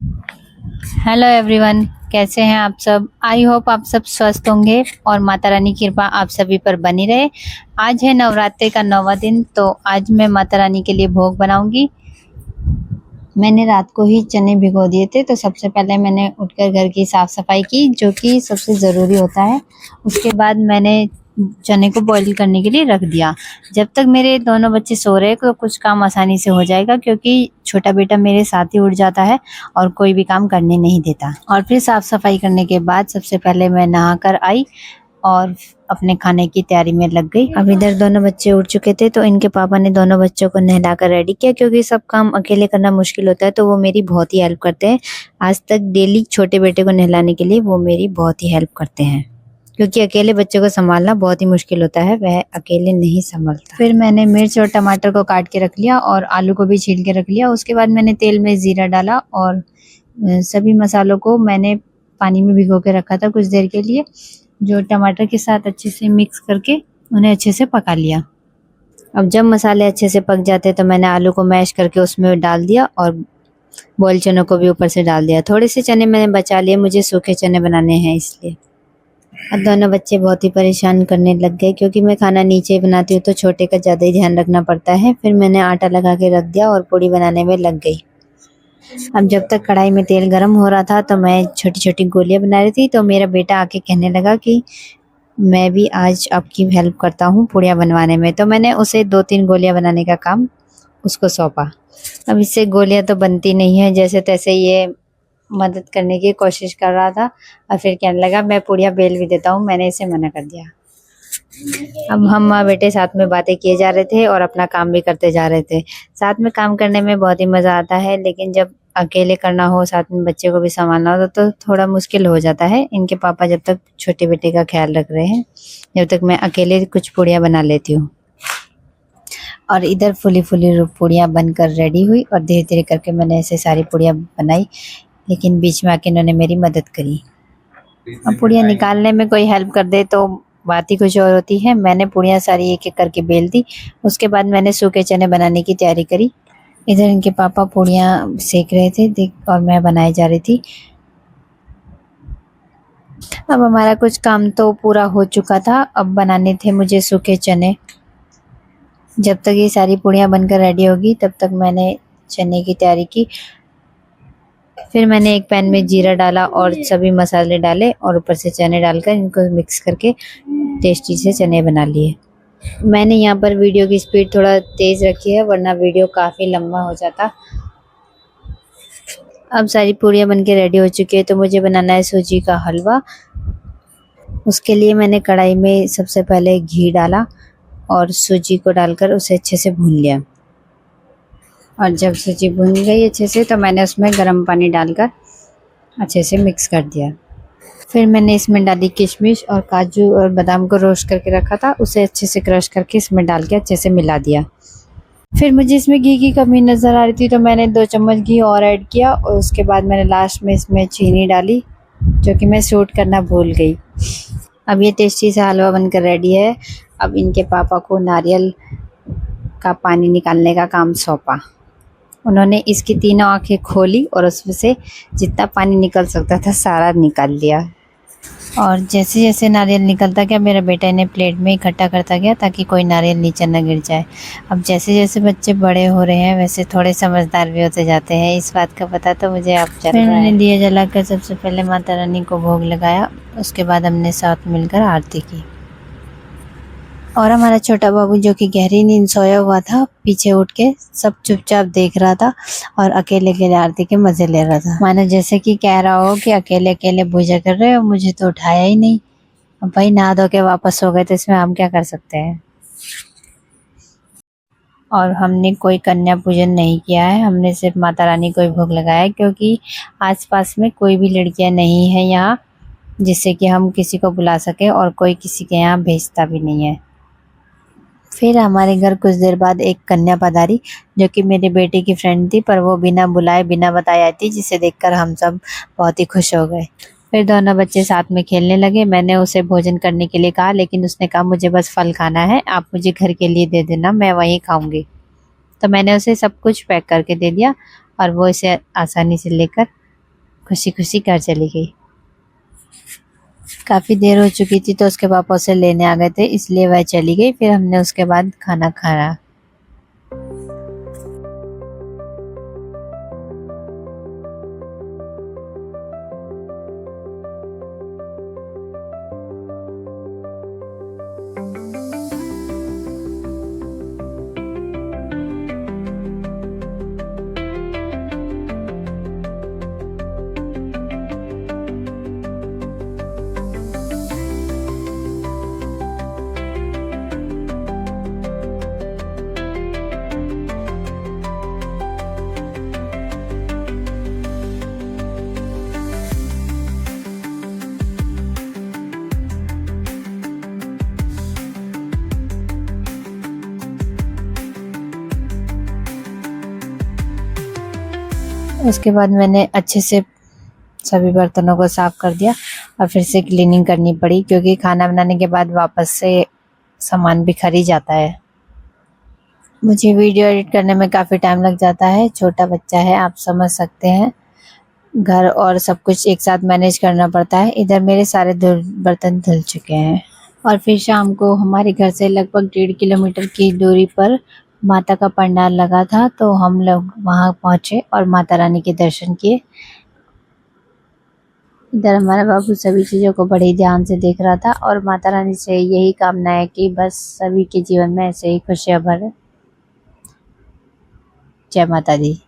Hello everyone, कैसे हैं आप सब। आई होप आप सब स्वस्थ होंगे और माता रानी की कृपा आप सभी पर बनी रहे। आज है नवरात्रि का 9वां दिन, तो आज मैं माता रानी के लिए भोग बनाऊंगी। मैंने रात को ही चने भिगो दिए थे, तो सबसे पहले मैंने उठकर घर की साफ सफाई की, जो कि सबसे ज़रूरी होता है। उसके बाद मैंने चने को बॉईल करने के लिए रख दिया। जब तक मेरे दोनों बच्चे सो रहे तो कुछ काम आसानी से हो जाएगा, क्योंकि छोटा बेटा मेरे साथ ही उठ जाता है और कोई भी काम करने नहीं देता। और फिर साफ सफाई करने के बाद सबसे पहले मैं नहा कर आई और अपने खाने की तैयारी में लग गई। अब इधर दोनों बच्चे उठ चुके थे, तो इनके पापा ने दोनों बच्चों को नहलाकर रेडी किया, क्योंकि सब काम अकेले करना मुश्किल होता है, तो वो मेरी बहुत ही हेल्प करते हैं। आज तक डेली छोटे बेटे को नहलाने के लिए वो मेरी बहुत ही हेल्प करते हैं, क्योंकि अकेले बच्चों को संभालना बहुत ही मुश्किल होता है, वह अकेले नहीं संभलता। फिर मैंने मिर्च और टमाटर को काट के रख लिया और आलू को भी छील के रख लिया। उसके बाद मैंने तेल में जीरा डाला और सभी मसालों को मैंने पानी में भिगो के रखा था कुछ देर के लिए, जो टमाटर के साथ अच्छे से मिक्स करके उन्हें अच्छे से पका लिया। अब जब मसाले अच्छे से पक जाते तो मैंने आलू को मैश करके उसमें डाल दिया और बॉयल चनों को भी ऊपर से डाल दिया। थोड़े से चने मैंने बचा लिए, मुझे सूखे चने बनाने हैं इसलिए। अब दोनों बच्चे बहुत ही परेशान करने लग गए, क्योंकि मैं खाना नीचे ही बनाती हूँ तो छोटे का ज़्यादा ही ध्यान रखना पड़ता है। फिर मैंने आटा लगा के रख दिया और पूड़ी बनाने में लग गई। अब जब तक कढ़ाई में तेल गर्म हो रहा था तो मैं छोटी छोटी गोलियां बना रही थी, तो मेरा बेटा आके कहने लगा कि मैं भी आज आपकी हेल्प करता हूँ पूड़ियाँ बनवाने में। तो मैंने उसे 2-3 गोलियां बनाने का काम उसको सौंपा। अब इससे गोलियां तो बनती नहीं है, जैसे तैसे ये मदद करने की कोशिश कर रहा था और फिर कहने लगा मैं पूड़ियाँ बेल भी देता हूँ। मैंने इसे मना कर दिया। अब हम माँ बेटे साथ में बातें किए जा रहे थे और अपना काम भी करते जा रहे थे। साथ में काम करने में बहुत ही मज़ा आता है, लेकिन जब अकेले करना हो, साथ में बच्चे को भी संभालना हो, तो थोड़ा मुश्किल हो जाता है। इनके पापा जब तक छोटे बेटे का ख्याल रख रहे हैं, जब तक मैं अकेले कुछ पूड़ियाँ बना लेती हूँ। और इधर फुली फुली पूड़ियाँ बनकर रेडी हुई और धीरे धीरे करके मैंने ऐसे सारी पूड़ियाँ बनाई, लेकिन बीच में आके इन्होंने मेरी मदद करी। अब पूड़ियाँ निकालने में कोई हेल्प कर दे तो बात ही कुछ और होती है। मैंने पूड़ियाँ सारी एक एक करके बेल दी। उसके बाद मैंने सूखे चने बनाने की तैयारी करी। इधर इनके पापा पूड़ियाँ सेक रहे थे और मैं बनाई जा रही थी। अब हमारा कुछ काम तो पूरा हो चुका था, अब बनाने थे मुझे सूखे चने। जब तक ये सारी पूड़ियाँ बनकर रेडी होगी तब तक मैंने चने की तैयारी की। फिर मैंने एक पैन में जीरा डाला और सभी मसाले डाले और ऊपर से चने डालकर इनको मिक्स करके टेस्टी से चने बना लिए। मैंने यहाँ पर वीडियो की स्पीड थोड़ा तेज़ रखी है, वरना वीडियो काफ़ी लंबा हो जाता। अब सारी पूड़ियाँ बनके रेडी हो चुकी है, तो मुझे बनाना है सूजी का हलवा। उसके लिए मैंने कढ़ाई में सबसे पहले घी डाला और सूजी को डालकर उसे अच्छे से भून लिया। और जब सूजी भून गई अच्छे से, तो मैंने उसमें गर्म पानी डालकर अच्छे से मिक्स कर दिया। फिर मैंने इसमें डाली किशमिश और काजू और बादाम को रोस्ट करके रखा था, उसे अच्छे से क्रश करके इसमें डाल के अच्छे से मिला दिया। फिर मुझे इसमें घी की कमी नज़र आ रही थी, तो मैंने 2 चम्मच घी और ऐड किया और उसके बाद मैंने लास्ट में इसमें चीनी डाली, जो कि मैं सूट करना भूल गई। अब ये टेस्टी सा हलवा बनकर रेडी है। अब इनके पापा को नारियल का पानी निकालने का काम सौंपा। उन्होंने इसकी तीनों आंखें खोली और उसमें से जितना पानी निकल सकता था सारा निकाल लिया। और जैसे जैसे नारियल निकलता गया, मेरा बेटा इन्हें प्लेट में इकट्ठा करता गया ताकि कोई नारियल नीचे न गिर जाए। अब जैसे जैसे बच्चे बड़े हो रहे हैं, वैसे थोड़े समझदार भी होते जाते हैं, इस बात का पता तो मुझे अब चल रहा है। मैंने दिया जलाकर सबसे पहले माता रानी को भोग लगाया। उसके बाद हमने साथ मिलकर आरती की। और हमारा छोटा बाबू, जो कि गहरी नींद सोया हुआ था, पीछे उठ के सब चुपचाप देख रहा था और अकेले अकेले आरती के मजे ले रहा था, मानो जैसे कि कह रहा हो कि अकेले अकेले पूजा कर रहे हो, मुझे तो उठाया ही नहीं। अब भाई नहा धो के वापस हो गए, तो इसमें हम क्या कर सकते हैं। और हमने कोई कन्या पूजन नहीं किया है, हमने सिर्फ माता रानी को ही भोग लगाया है, क्योंकि आसपास में कोई भी लड़कियां नहीं है यहाँ जिससे कि हम किसी को बुला सके, और कोई किसी के यहाँ भेजता भी नहीं है। फिर हमारे घर कुछ देर बाद एक कन्या पधारी, जो कि मेरे बेटे की फ्रेंड थी, पर वो बिना बुलाए बिना बताए आई थी, जिसे देखकर हम सब बहुत ही खुश हो गए। फिर दोनों बच्चे साथ में खेलने लगे। मैंने उसे भोजन करने के लिए कहा, लेकिन उसने कहा मुझे बस फल खाना है, आप मुझे घर के लिए दे देना, मैं वहीं खाऊंगी। तो मैंने उसे सब कुछ पैक करके दे दिया और वो इसे आसानी से लेकर खुशी खुशी घर चली गई। काफ़ी देर हो चुकी थी तो उसके पापा उसे लेने आ गए थे, इसलिए वह चली गई। फिर हमने उसके बाद खाना खाया। उसके बाद मैंने अच्छे से सभी बर्तनों को साफ कर दिया और फिर से क्लीनिंग करनी पड़ी, क्योंकि खाना बनाने के बाद वापस से सामान बिखर ही जाता है। मुझे वीडियो एडिट करने में काफ़ी टाइम लग जाता है, छोटा बच्चा है, आप समझ सकते हैं। घर और सब कुछ एक साथ मैनेज करना पड़ता है। इधर मेरे सारे बर्तन धुल चुके हैं। और फिर शाम को हमारे घर से लगभग 1.5 किलोमीटर की दूरी पर माता का पंडाल लगा था, तो हम लोग वहां पहुंचे और माता रानी के दर्शन किए। इधर हमारा बाबू सभी चीज़ों को बड़े ध्यान से देख रहा था और माता रानी से यही कामना है कि बस सभी के जीवन में ऐसे ही खुशियाँ भरे। जय माता दी।